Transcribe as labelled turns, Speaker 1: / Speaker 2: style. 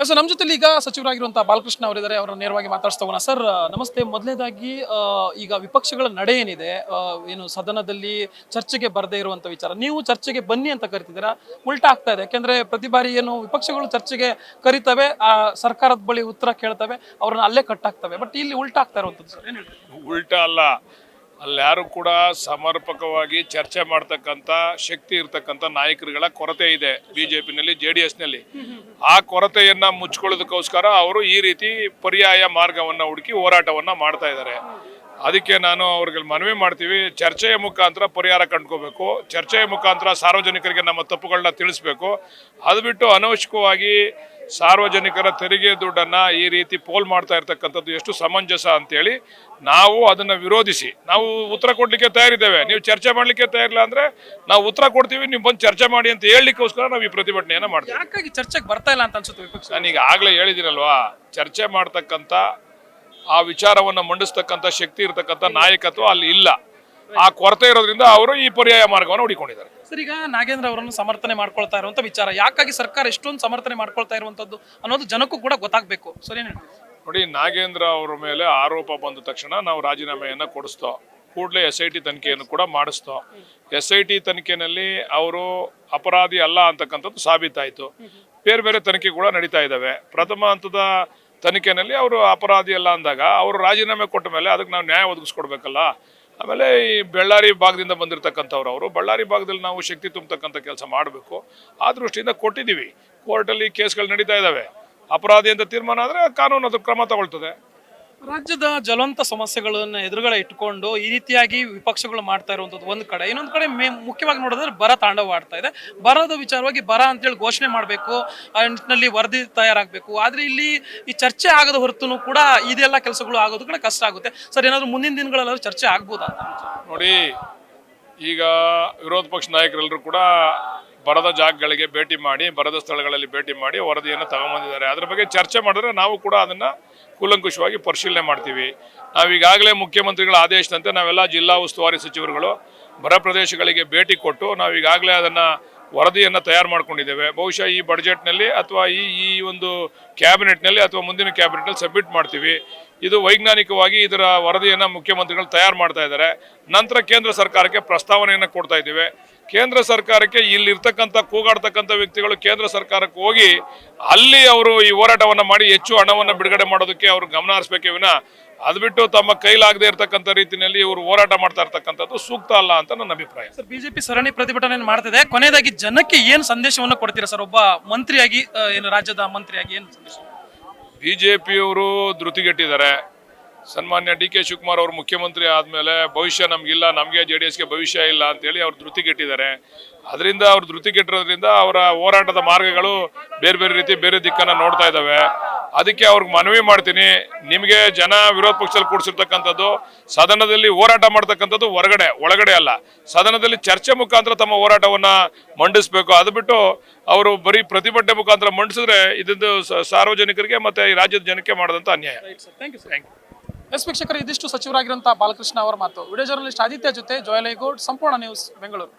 Speaker 1: Sir ನಮ್ಮ ಜೊತೆಲಿ ಈಗ ಸಚಿವರಾಗಿರುವಂತಹ ಬಾಲಕೃಷ್ಣ ಅವರಿದ್ದಾರೆ. ಅವರನ್ನು ನೇರವಾಗಿ ಮಾತಾಡ್ಸ್ತಾ ಸರ್. ನಮಸ್ತೆ. ಮೊದಲನೇದಾಗಿ ಈಗ ವಿಪಕ್ಷಗಳ ನಡೆ ಏನಿದೆ, ಏನು ಸದನದಲ್ಲಿ ಚರ್ಚೆಗೆ ಬರದೇ ಇರುವಂತ ವಿಚಾರ, ನೀವು ಚರ್ಚೆಗೆ ಬನ್ನಿ ಅಂತ ಕರಿತಿದ್ದೀರಾ, ಉಲ್ಟಾ ಆಗ್ತಾ ಇದೆ. ಯಾಕೆಂದ್ರೆ ಪ್ರತಿ ಬಾರಿ ಏನು ವಿಪಕ್ಷಗಳು ಚರ್ಚೆಗೆ ಕರಿತವೆ, ಸರ್ಕಾರದ ಬಳಿ ಉತ್ತರ ಕೇಳ್ತವೆ, ಅವ್ರನ್ನ ಅಲ್ಲೇ ಕಟ್ಟಾಗ್ತವೆ. ಬಟ್ ಇಲ್ಲಿ ಉಲ್ಟಾ ಆಗ್ತಾ ಇರುವಂತದ್ದು ಸರ್, ಏನ್ ಹೇಳ್ತೀವಿ?
Speaker 2: ಉಲ್ಟಾ ಅಲ್ಲ, ಅಲ್ಲಿ ಯಾರು ಕೂಡ ಸಮರ್ಪಕವಾಗಿ ಚರ್ಚೆ ಮಾಡ್ತಕ್ಕಂಥ ಶಕ್ತಿ ಇರ್ತಕ್ಕಂಥ ನಾಯಕರುಗಳ ಕೊರತೆ ಇದೆ ಬಿಜೆಪಿನಲ್ಲಿ, JDSನಲ್ಲಿ. ಆ ಕೊರತೆಯನ್ನ ಮುಚ್ಕೊಳ್ಳೋದಕ್ಕೋಸ್ಕರ ಅವರು ಈ ರೀತಿ ಪರ್ಯಾಯ ಮಾರ್ಗವನ್ನ ಹುಡುಕಿ ಹೋರಾಟವನ್ನ ಮಾಡ್ತಾ ಇದ್ದಾರೆ. ಅದಕ್ಕೆ ನಾನು ಅವ್ರಿಗೆ ಮನವಿ ಮಾಡ್ತೀವಿ, ಚರ್ಚೆಯ ಮುಖಾಂತರ ಪರಿಹಾರ ಕಂಡ್ಕೋಬೇಕು, ಚರ್ಚೆಯ ಮುಖಾಂತರ ಸಾರ್ವಜನಿಕರಿಗೆ ನಮ್ಮ ತಪ್ಪುಗಳನ್ನ ತಿಳಿಸ್ಬೇಕು. ಅದು ಬಿಟ್ಟು ಅನವಶ್ಯಕವಾಗಿ ಸಾರ್ವಜನಿಕರ ತೆರಿಗೆ ದುಡ್ಡನ್ನು ಈ ರೀತಿ ಪೋಲ್ ಮಾಡ್ತಾ ಇರ್ತಕ್ಕಂಥದ್ದು ಎಷ್ಟು ಸಮಂಜಸ ಅಂತೇಳಿ ನಾವು ಅದನ್ನು ವಿರೋಧಿಸಿ ನಾವು ಉತ್ತರ ಕೊಡಲಿಕ್ಕೆ ತಯಾರಿದ್ದೇವೆ. ನೀವು ಚರ್ಚೆ ಮಾಡಲಿಕ್ಕೆ ತಯಾರಿಲ್ಲ ಅಂದರೆ ನಾವು ಉತ್ತರ ಕೊಡ್ತೀವಿ, ನೀವು ಬಂದು ಚರ್ಚೆ ಮಾಡಿ ಅಂತ ಹೇಳಲಿಕ್ಕೋಸ್ಕರ ನಾವು ಈ ಪ್ರತಿಭಟನೆಯನ್ನು ಮಾಡ್ತೀವಿ.
Speaker 1: ಯಾಕಾಗಿ ಚರ್ಚೆಗೆ ಬರ್ತಾ ಇಲ್ಲ ಅಂತ ಅನ್ಸುತ್ತೆ ವಿಪಕ್ಷ?
Speaker 2: ನಾನೀಗ ಆಗಲೇ ಹೇಳಿದ್ದೀನಲ್ವಾ, ಚರ್ಚೆ ಮಾಡ್ತಕ್ಕಂಥ ಆ ವಿಚಾರವನ್ನು ಮಂಡಿಸ್ತಕ್ಕಂಥ ಶಕ್ತಿ ಇರತಕ್ಕಂಥ ನಾಯಕತ್ವ ಅಲ್ಲಿ ಇಲ್ಲ. ಆ ಕೊರತೆ ಇರೋದ್ರಿಂದ ಅವರು ಈ ಪರ್ಯಾಯ ಮಾರ್ಗವನ್ನು ಹುಡುಕೊಂಡಿದ್ದಾರೆ.
Speaker 1: ಸರ್, ಈಗ ನಾಗೇಂದ್ರ ಅವರನ್ನು ಸಮರ್ಥನೆ ಮಾಡ್ಕೊಳ್ತಾ ಇರುವಂತ ವಿಚಾರ, ಯಾಕಾಗಿ ಸರ್ಕಾರ ಎಷ್ಟೊಂದು ಸಮರ್ಥನೆ ಮಾಡ್ಕೊಳ್ತಾ ಇರುವಂತದ್ದು ಅನ್ನೋದು ಜನಕ್ಕೂ ಕೂಡ ಗೊತ್ತಾಗಬೇಕು. ಸರ್, ಏನ್ ಹೇಳ್ತೀವಿ?
Speaker 2: ನೋಡಿ, ನಾಗೇಂದ್ರ ಅವರ ಮೇಲೆ ಆರೋಪ ಬಂದ ತಕ್ಷಣ ನಾವು ರಾಜೀನಾಮೆಯನ್ನು ಕೊಡಿಸ್ತೋ, ಕೂಡಲೇ SIT ತನಿಖೆಯನ್ನು ಕೂಡ ಮಾಡಿಸ್ತೋ. SIT ತನಿಖೆಯಲ್ಲಿ ಅವರು ಅಪರಾಧಿ ಅಲ್ಲ ಅಂತಕ್ಕಂಥದ್ದು ಸಾಬೀತಾಯಿತು. ಬೇರೆ ಬೇರೆ ತನಿಖೆ ಕೂಡ ನಡೀತಾ ಇದ್ದಾವೆ. ಪ್ರಥಮ ಹಂತದ ತನಿಖೆಯಲ್ಲಿ ಅವರು ಅಪರಾಧಿ ಅಲ್ಲ ಅಂದಾಗ ಅವರು ರಾಜೀನಾಮೆ ಕೊಟ್ಟ ಮೇಲೆ ಅದಕ್ಕೆ ನಾವು ನ್ಯಾಯ ಒದಗಿಸ್ಕೊಡ್ಬೇಕಲ್ಲ. ಆಮೇಲೆ ಈ ಬಳ್ಳಾರಿ ಭಾಗದಿಂದ ಬಂದಿರತಕ್ಕಂಥವ್ರು, ಅವರು ಬಳ್ಳಾರಿ ಭಾಗದಲ್ಲಿ ನಾವು ಶಕ್ತಿ ತುಂಬತಕ್ಕಂಥ ಕೆಲಸ ಮಾಡಬೇಕು. ಆ ದೃಷ್ಟಿಯಿಂದ ಕೊಟ್ಟಿದ್ದೀವಿ. ಕೋರ್ಟಲ್ಲಿ ಕೇಸ್ಗಳು ನಡೀತಾ ಇದ್ದಾವೆ. ಅಪರಾಧಿ ಅಂತ ತೀರ್ಮಾನ ಆದರೆ ಕಾನೂನು ಅದು ಕ್ರಮ ತಗೊಳ್ತದೆ.
Speaker 1: ರಾಜ್ಯದ ಜ್ವಲಂತ ಸಮಸ್ಯೆಗಳನ್ನ ಎದುರುಗಡೆ ಇಟ್ಕೊಂಡು ಈ ರೀತಿಯಾಗಿ ವಿಪಕ್ಷಗಳು ಮಾಡ್ತಾ ಇರುವಂತದ್ದು ಒಂದ್ ಕಡೆ, ಇನ್ನೊಂದ್ ಕಡೆ ಮುಖ್ಯವಾಗಿ ನೋಡಿದ್ರೆ ಬರ ತಾಂಡವ ಆಡ್ತಾ ಇದೆ. ಬರದ ವಿಚಾರವಾಗಿ ಬರ ಅಂತೇಳಿ ಘೋಷಣೆ ಮಾಡಬೇಕು, ಆ ನಿಟ್ಟಿನಲ್ಲಿ ವರದಿ ತಯಾರಾಗಬೇಕು. ಆದ್ರೆ ಇಲ್ಲಿ ಈ ಚರ್ಚೆ ಆಗದ ಹೊರತು ಕೂಡ ಇದೆಲ್ಲ ಕೆಲಸಗಳು ಆಗೋದು ಕೂಡ ಕಷ್ಟ ಆಗುತ್ತೆ. ಸರ್, ಏನಾದ್ರು ಮುಂದಿನ ದಿನಗಳಲ್ಲಿ ಚರ್ಚೆ ಆಗ್ಬೋದಾ?
Speaker 2: ನೋಡಿ, ಈಗ ವಿರೋಧ ಪಕ್ಷ ನಾಯಕರೆಲ್ಲರೂ ಕೂಡ ಬರದ ಜಾಗಗಳಿಗೆ ಭೇಟಿ ಮಾಡಿ, ಬರದ ಸ್ಥಳಗಳಲ್ಲಿ ಭೇಟಿ ಮಾಡಿ ವರದಿಯನ್ನು ತಗೊಂಬಂದಿದ್ದಾರೆ. ಅದ್ರ ಬಗ್ಗೆ ಚರ್ಚೆ ಮಾಡಿದ್ರೆ ನಾವು ಕೂಡ ಅದನ್ನು ಕೂಲಂಕುಷವಾಗಿ ಪರಿಶೀಲನೆ ಮಾಡ್ತೀವಿ. ನಾವೀಗಾಗಲೇ ಮುಖ್ಯಮಂತ್ರಿಗಳ ಆದೇಶದಂತೆ ನಾವೆಲ್ಲ ಜಿಲ್ಲಾ ಉಸ್ತುವಾರಿ ಸಚಿವರುಗಳು ಬರ ಪ್ರದೇಶಗಳಿಗೆ ಭೇಟಿ ಕೊಟ್ಟು ನಾವೀಗಾಗಲೇ ಅದನ್ನು ವರದಿಯನ್ನು ತಯಾರು ಮಾಡ್ಕೊಂಡಿದ್ದೇವೆ. ಬಹುಶಃ ಈ ಬಡ್ಜೆಟ್ನಲ್ಲಿ ಅಥವಾ ಈ ಒಂದು ಕ್ಯಾಬಿನೆಟ್ನಲ್ಲಿ ಅಥವಾ ಮುಂದಿನ ಕ್ಯಾಬಿನೆಟ್ನಲ್ಲಿ ಸಬ್ಮಿಟ್ ಮಾಡ್ತೀವಿ. ಇದು ವೈಜ್ಞಾನಿಕವಾಗಿ ಇದರ ವರದಿಯನ್ನು ಮುಖ್ಯಮಂತ್ರಿಗಳು ತಯಾರು ಮಾಡ್ತಾ ಇದ್ದಾರೆ. ನಂತರ ಕೇಂದ್ರ ಸರ್ಕಾರಕ್ಕೆ ಪ್ರಸ್ತಾವನೆಯನ್ನು ಕೊಡ್ತಾ ಇದ್ದೇವೆ. ಕೇಂದ್ರ ಸರ್ಕಾರಕ್ಕೆ ಇಲ್ಲಿರ್ತಕ್ಕಂಥ ಕೂಗಾಡ್ತಕ್ಕಂಥ ವ್ಯಕ್ತಿಗಳು ಕೇಂದ್ರ ಸರ್ಕಾರಕ್ಕೆ ಹೋಗಿ ಅಲ್ಲಿ ಅವರು ಈ ಹೋರಾಟವನ್ನು ಮಾಡಿ ಹೆಚ್ಚು ಹಣವನ್ನು ಬಿಡುಗಡೆ ಮಾಡೋದಕ್ಕೆ ಅವರು ಗಮನ ಹರಿಸಬೇಕೇ ವಿನ ಅದು ಬಿಟ್ಟು ತಮ್ಮ ಕೈಲಾಗದೆ ಇರತಕ್ಕಂಥ ರೀತಿಯಲ್ಲಿ ಇವರು ಹೋರಾಟ ಮಾಡ್ತಾ ಇರ್ತಕ್ಕಂಥದ್ದು ಸೂಕ್ತ ಅಲ್ಲ ಅಂತ ನನ್ನ ಅಭಿಪ್ರಾಯ.
Speaker 1: ಸರ್, ಬಿಜೆಪಿ ಸರಣಿ ಪ್ರತಿಭಟನೆ ಮಾಡ್ತಿದೆ. ಕೊನೆಯದಾಗಿ ಜನಕ್ಕೆ ಏನು ಸಂದೇಶವನ್ನು ಕೊಡ್ತೀರಾ ಸರ್, ಒಬ್ಬ ಮಂತ್ರಿಯಾಗಿ, ಏನು ರಾಜ್ಯದ ಮಂತ್ರಿಯಾಗಿ ಏನು ಸಂದೇಶ?
Speaker 2: ಬಿಜೆಪಿಯವರು ಧೃತಿಗೆಟ್ಟಿದ್ದಾರೆ. ಸನ್ಮಾನ್ಯ DK ಶಿವಕುಮಾರ್ ಅವರು ಮುಖ್ಯಮಂತ್ರಿ ಆದಮೇಲೆ ಭವಿಷ್ಯ ನಮಗಿಲ್ಲ, ನಮಗೆ JDSಗೆ ಭವಿಷ್ಯ ಇಲ್ಲ ಅಂತೇಳಿ ಅವ್ರು ಧೃತಿಗೆಟ್ಟಿದ್ದಾರೆ. ಅದರಿಂದ ಅವ್ರು ಧೃತಿಗೆಟ್ಟಿರೋದ್ರಿಂದ ಅವರ ಹೋರಾಟದ ಮಾರ್ಗಗಳು ಬೇರೆ ಬೇರೆ ರೀತಿ ಬೇರೆ ದಿಕ್ಕನ್ನು ನೋಡ್ತಾ ಇದ್ದಾವೆ. ಅದಕ್ಕೆ ಅವ್ರಿಗೆ ಮನವಿ ಮಾಡ್ತೀನಿ, ನಿಮಗೆ ಜನ ವಿರೋಧ ಪಕ್ಷದಲ್ಲಿ ಕೂಡಿಸಿರ್ತಕ್ಕಂಥದ್ದು ಸದನದಲ್ಲಿ ಹೋರಾಟ ಮಾಡ್ತಕ್ಕಂಥದ್ದು ಒಳಗಡೆ ಅಲ್ಲ, ಸದನದಲ್ಲಿ ಚರ್ಚೆ ಮುಖಾಂತರ ತಮ್ಮ ಹೋರಾಟವನ್ನು ಮಂಡಿಸಬೇಕು. ಅದು ಬಿಟ್ಟು ಅವರು ಬರೀ ಪ್ರತಿಭಟನೆ ಮುಖಾಂತರ ಮಂಡಿಸಿದ್ರೆ ಇದೊಂದು ಸಾರ್ವಜನಿಕರಿಗೆ ಮತ್ತು ಈ ರಾಜ್ಯದ ಜನಕ್ಕೆ ಮಾಡಿದಂಥ ಅನ್ಯಾಯ.
Speaker 1: Thank you. ಎಸ್ ವೀಕ್ಷಕರು, ಇದಿಷ್ಟು ಸಚಿವರಾಗಿರುವಂತಹ ಬಾಲಕೃಷ್ಣ ಅವರ ಮಾತು. ವಿಡಿಯೋ ಜರ್ನಲಿಸ್ಟ್ ಆದಿತ್ಯ ಜೊತೆ ಜೋಯಲೈಗೌಡ್, ಸಂಪೂರ್ಣ ನ್ಯೂಸ್, ಬೆಂಗಳೂರು.